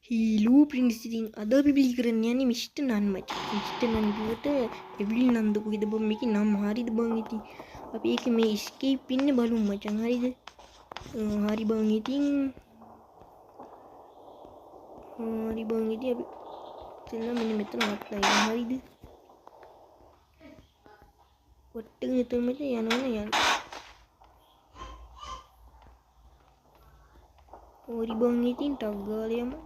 හීලූ prince ඉතින් අද අපි බිලි කරන්න යන්නේ මිස්ටර් නන් මචං. මිස්ටර් නන් කිව්වට එවිල් නන්ද කොහෙද බං මේකේ නම් හරියද බං ඉතින්. අපි ඒකේ මේ escape ඉන්නේ බලමු මචං හරිද? හරි බං ඉතින්. හරි බං ඉතින් අපි තෙන්න මෙන්න මෙතන ආත්ලා හරිද? ඔට්ටගෙන එතන මෙතන යන්න. හරි බං ඉතින් ටක් ගාලා යමු.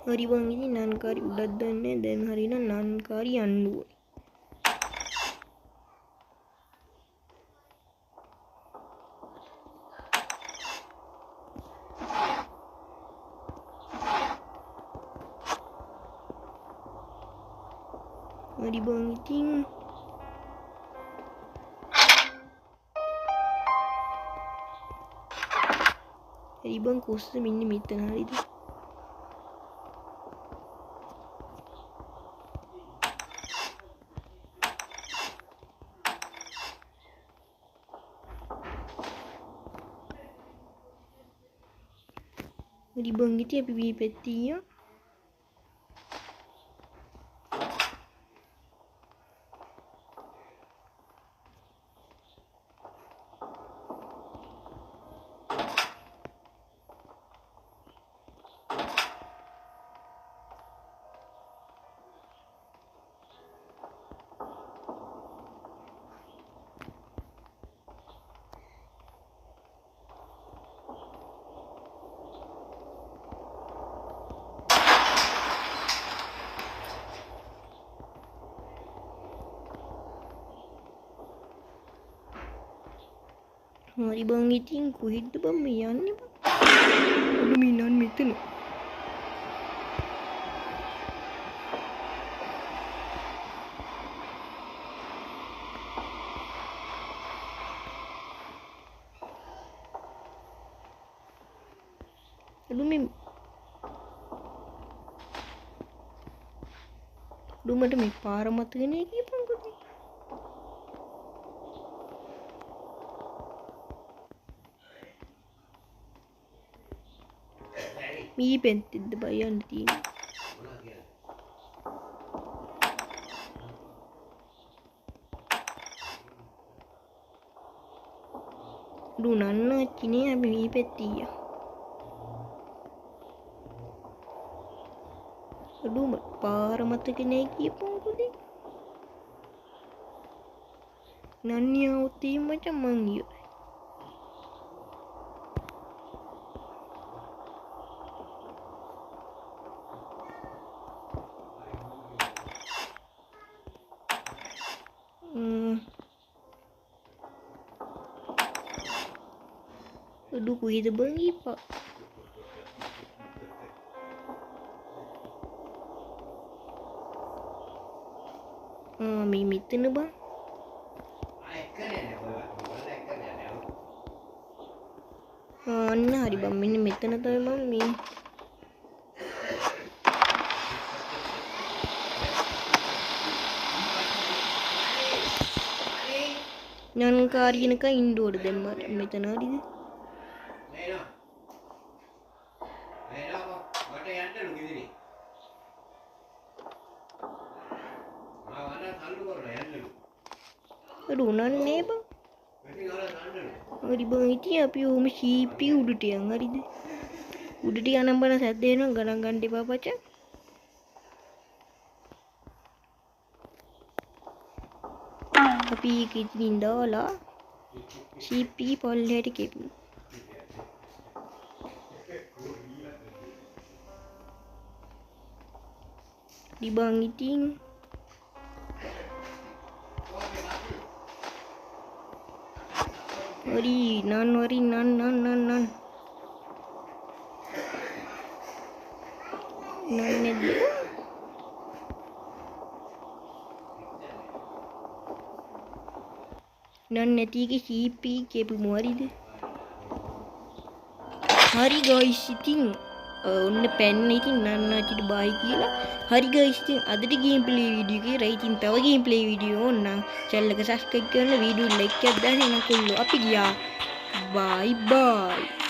හරි බං ඉතින් නන්කාරි උඩක් දන්නේ දැන් හරිනම් නන්කාරි යන්න ඕනේ. හරි බං ඉතින් හරි බං කොස්ස මෙන්න මෙතන හරිද? හරි බං ඉතින් අපි මේ පැත්තේ යමු. හරි බං ඉතින් කොහෙද බං මේ යන්නේ බං? අඩු මේ නන් මෙතන. අඩු මට මේ පාර මතක නෑ කියපන් කොහේ. මේ පෙන්තිද්ද බය යන්න තියෙන්නේ. නන්න චිනේ අපි මේ පැත්තේ යමු. අඩුම පාර මතක නෑ කියපන් කොහේ. නන්නියා උතී මචං මං ගියා. Aduh, kuih bangi pak. Mimit na ba? Ano hari ba minimit na tayo mami? Nan kari na ka indoor dem metan hari. Aduh nanne bang. Hari bang itu අපි ඔහොම ශීපී උඩට යන් හරිද? උඩට යනම් බන සැද්ද එනවා ගණන් ගන්න එපා පචා. අපි ඉතින් දාලා ශීපී පල්ලෙහාට කෙපුවා. Dibang iting Wari nan nan ne dia nan neti ke CP ke pemari deh. Hari guys iting ඔන්න පැන්න ඉතින් නන්නාචිට බයි කියලා. හරි ගයිස් ඉතින් අදට ගේම් ප්ලේ වීඩියෝ එකේ රයි ඉතින් තව ගේම් ප්ලේ වීඩියෝ ඕන නම් channel එක subscribe කරලා වීඩියෝ like එකක් දාන්න එනකොල්ලෝ අපි ගියා. බයි බයි.